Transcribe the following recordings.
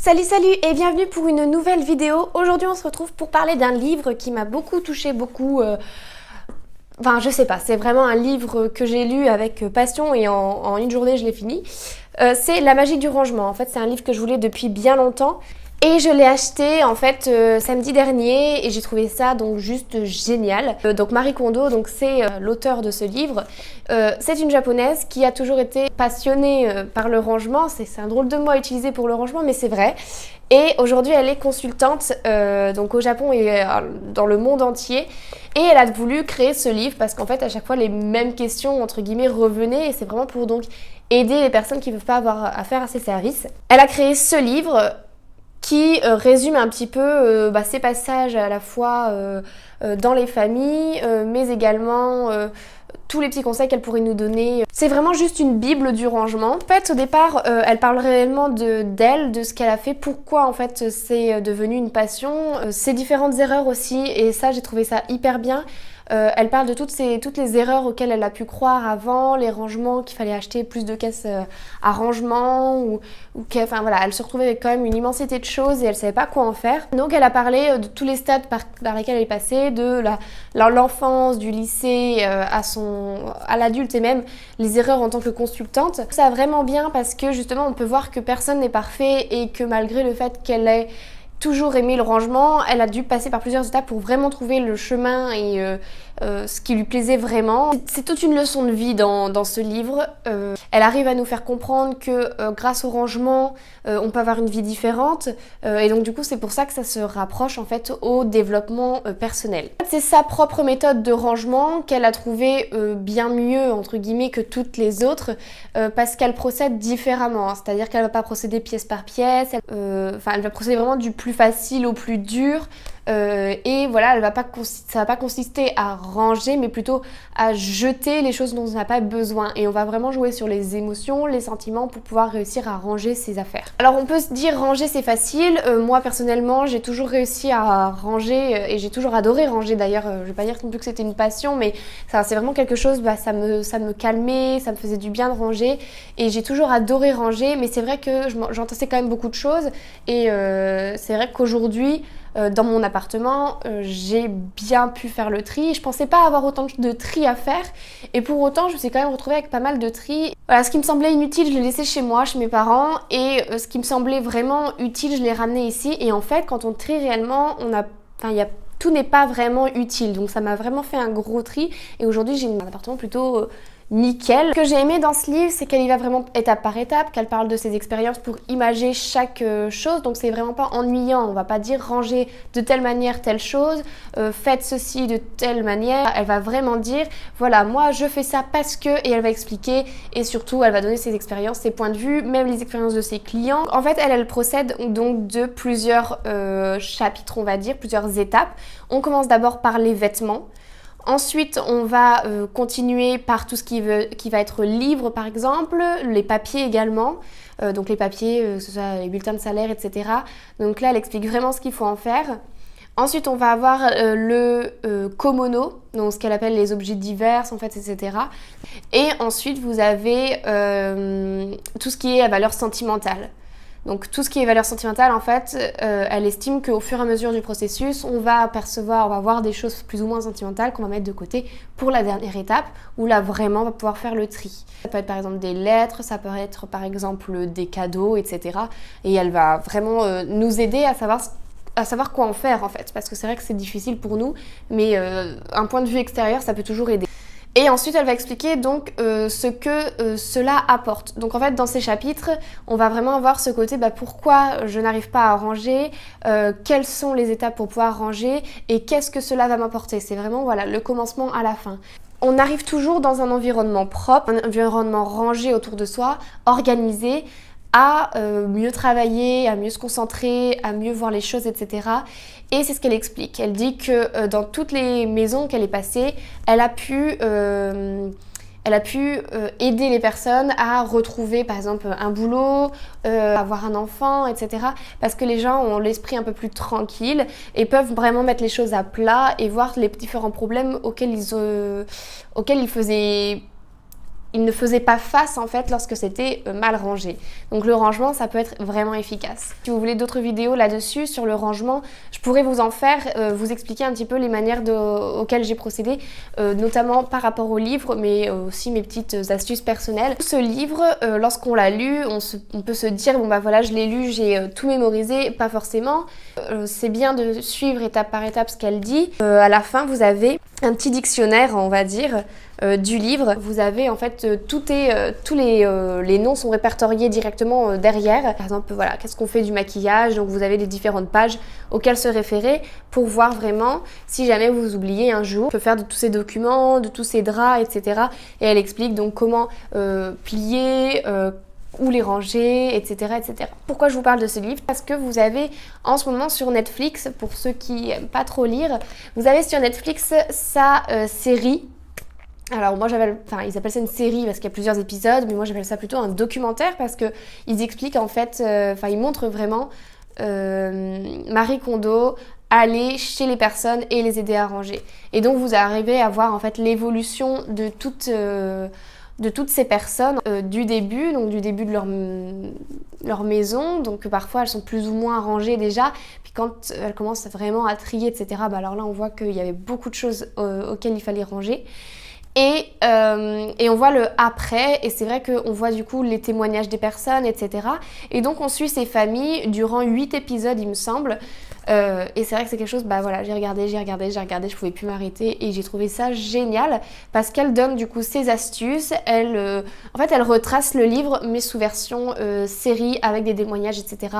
Salut et bienvenue pour une nouvelle vidéo. Aujourd'hui on se retrouve pour parler d'un livre qui m'a beaucoup touchée, Enfin je sais pas, c'est vraiment un livre que j'ai lu avec passion et en une journée je l'ai fini. C'est La magie du rangement. En fait c'est un livre que je voulais depuis bien longtemps. Et je l'ai acheté en fait samedi dernier et j'ai trouvé ça donc juste génial. Donc Marie Kondo, donc c'est l'auteur de ce livre. C'est une japonaise qui a toujours été passionnée par le rangement. C'est un drôle de mot à utiliser pour le rangement, mais c'est vrai. Et aujourd'hui elle est consultante donc au Japon et dans le monde entier. Et elle a voulu créer ce livre parce qu'en fait à chaque fois les mêmes questions entre guillemets revenaient et c'est vraiment pour donc aider les personnes qui ne peuvent pas avoir affaire à ces services. Elle a créé ce livre qui résume un petit peu ces passages à la fois dans les familles, mais également tous les petits conseils qu'elle pourrait nous donner. C'est vraiment juste une bible du rangement. En fait, au départ, elle parle réellement d'elle, de ce qu'elle a fait, pourquoi en fait c'est devenu une passion, ses différentes erreurs aussi, et ça j'ai trouvé ça hyper bien. Elle parle de toutes les erreurs auxquelles elle a pu croire avant, les rangements, qu'il fallait acheter plus de caisses à rangement, enfin voilà, elle se retrouvait avec quand même une immensité de choses et elle savait pas quoi en faire. Donc elle a parlé de tous les stades par lesquels elle est passée, de l'enfance, du lycée à l'adulte et même les erreurs en tant que consultante. Ça va vraiment bien parce que justement on peut voir que personne n'est parfait et que malgré le fait qu'elle ait toujours aimé le rangement, elle a dû passer par plusieurs étapes pour vraiment trouver le chemin et ce qui lui plaisait vraiment. C'est toute une leçon de vie dans ce livre. Elle arrive à nous faire comprendre que grâce au rangement, on peut avoir une vie différente et donc du coup c'est pour ça que ça se rapproche en fait au développement personnel. C'est sa propre méthode de rangement qu'elle a trouvée bien mieux entre guillemets que toutes les autres parce qu'elle procède différemment, hein. C'est-à-dire qu'elle va pas procéder pièce par pièce, elle va procéder vraiment du plus facile au plus dur. Et voilà, ça va pas consister à ranger mais plutôt à jeter les choses dont on n'a pas besoin et on va vraiment jouer sur les émotions, les sentiments pour pouvoir réussir à ranger ses affaires. Alors on peut se dire ranger c'est facile, moi personnellement j'ai toujours réussi à ranger et j'ai toujours adoré ranger d'ailleurs, je vais pas dire non plus que c'était une passion mais c'est vraiment quelque chose, ça me calmait, ça me faisait du bien de ranger et j'ai toujours adoré ranger mais c'est vrai que j'entassais quand même beaucoup de choses et c'est vrai qu'aujourd'hui dans mon appartement, j'ai bien pu faire le tri. Je pensais pas avoir autant de tri à faire et pour autant, je me suis quand même retrouvée avec pas mal de tri. Voilà, ce qui me semblait inutile, je l'ai laissé chez moi, chez mes parents et ce qui me semblait vraiment utile, je l'ai ramené ici et en fait, quand on trie réellement, tout n'est pas vraiment utile. Donc ça m'a vraiment fait un gros tri et aujourd'hui, j'ai un appartement plutôt nickel. Ce que j'ai aimé dans ce livre, c'est qu'elle y va vraiment étape par étape, qu'elle parle de ses expériences pour imager chaque chose, donc c'est vraiment pas ennuyant, on va pas dire ranger de telle manière telle chose, faites ceci de telle manière, elle va vraiment dire voilà moi je fais ça parce que, et elle va expliquer et surtout elle va donner ses expériences, ses points de vue, même les expériences de ses clients. En fait elle procède donc de plusieurs chapitres on va dire, plusieurs étapes. On commence d'abord par les vêtements. Ensuite, on va continuer par tout ce qui va être livre par exemple, les papiers également, donc les papiers, que ce soit les bulletins de salaire, etc. Donc là, elle explique vraiment ce qu'il faut en faire. Ensuite, on va avoir le komono, donc ce qu'elle appelle les objets divers en fait, etc. Et ensuite, vous avez tout ce qui est à valeur sentimentale. Donc tout ce qui est valeur sentimentale, en fait, elle estime qu'au fur et à mesure du processus, on va voir des choses plus ou moins sentimentales qu'on va mettre de côté pour la dernière étape, où là vraiment on va pouvoir faire le tri. Ça peut être par exemple des lettres, ça peut être par exemple des cadeaux, etc. Et elle va vraiment nous aider à savoir quoi en faire en fait, parce que c'est vrai que c'est difficile pour nous, mais un point de vue extérieur, ça peut toujours aider. Et ensuite, elle va expliquer donc ce que cela apporte. Donc en fait, dans ces chapitres, on va vraiment avoir ce côté pourquoi je n'arrive pas à ranger, quelles sont les étapes pour pouvoir ranger et qu'est-ce que cela va m'apporter. C'est vraiment voilà, le commencement à la fin. On arrive toujours dans un environnement propre, un environnement rangé autour de soi, organisé, à mieux travailler, à mieux se concentrer, à mieux voir les choses, etc. Et c'est ce qu'elle explique. Elle dit que dans toutes les maisons qu'elle est passée, elle a pu aider les personnes à retrouver par exemple un boulot, avoir un enfant, etc. Parce que les gens ont l'esprit un peu plus tranquille et peuvent vraiment mettre les choses à plat et voir les différents problèmes auxquels ils faisaient il ne faisait pas face en fait lorsque c'était mal rangé. Donc le rangement, ça peut être vraiment efficace. Si vous voulez d'autres vidéos là-dessus sur le rangement, je pourrais vous en faire, vous expliquer un petit peu les manières auxquelles j'ai procédé, notamment par rapport au livre, mais aussi mes petites astuces personnelles. Ce livre, lorsqu'on l'a lu, on peut se dire bon bah voilà, je l'ai lu, j'ai tout mémorisé, pas forcément. C'est bien de suivre étape par étape ce qu'elle dit. À la fin, vous avez un petit dictionnaire, on va dire, du livre. Vous avez en fait tous les noms sont répertoriés directement derrière. Par exemple, voilà, qu'est-ce qu'on fait du maquillage, donc vous avez les différentes pages auxquelles se référer pour voir vraiment si jamais vous oubliez un jour. On peut faire de tous ces documents, de tous ces draps, etc. Et elle explique donc comment plier, où les ranger, etc., etc. Pourquoi je vous parle de ce livre? Parce que vous avez en ce moment sur Netflix, pour ceux qui n'aiment pas trop lire, vous avez sur Netflix sa série. Alors moi ils appellent ça une série parce qu'il y a plusieurs épisodes, mais moi j'appelle ça plutôt un documentaire parce que ils expliquent en fait, ils montrent vraiment Marie Kondo aller chez les personnes et les aider à ranger. Et donc vous arrivez à voir en fait l'évolution de toutes ces personnes du début de leur maison, donc parfois elles sont plus ou moins rangées déjà, puis quand elles commencent vraiment à trier, etc., alors là on voit qu'il y avait beaucoup de choses auxquelles il fallait ranger. Et on voit le après, et c'est vrai qu'on voit du coup les témoignages des personnes, etc. Et donc on suit ces familles durant 8 épisodes, il me semble. Et c'est vrai que c'est quelque chose, bah voilà, j'ai regardé, je pouvais plus m'arrêter et j'ai trouvé ça génial parce qu'elle donne du coup ses astuces. En fait, elle retrace le livre mais sous version série avec des témoignages, etc.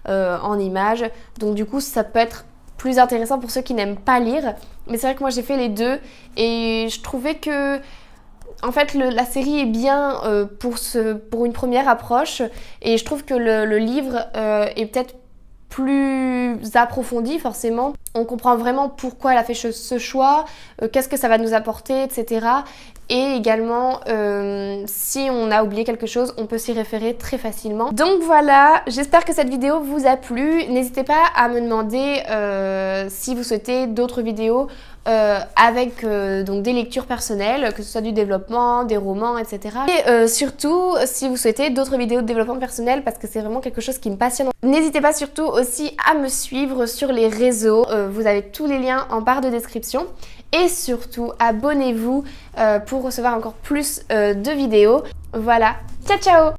En images. Donc du coup, ça peut être plus intéressant pour ceux qui n'aiment pas lire. Mais c'est vrai que moi j'ai fait les deux et je trouvais que en fait la série est bien pour une première approche et je trouve que le livre est peut-être plus approfondi forcément. On comprend vraiment pourquoi elle a fait ce choix, qu'est-ce que ça va nous apporter, etc. Et également, si on a oublié quelque chose, on peut s'y référer très facilement. Donc voilà, j'espère que cette vidéo vous a plu. N'hésitez pas à me demander si vous souhaitez d'autres vidéos avec donc des lectures personnelles, que ce soit du développement, des romans, etc. Et surtout, si vous souhaitez d'autres vidéos de développement personnel, parce que c'est vraiment quelque chose qui me passionne. N'hésitez pas surtout aussi à me suivre sur les réseaux. Vous avez tous les liens en barre de description. Et surtout, abonnez-vous pour recevoir encore plus de vidéos. Voilà, ciao ciao!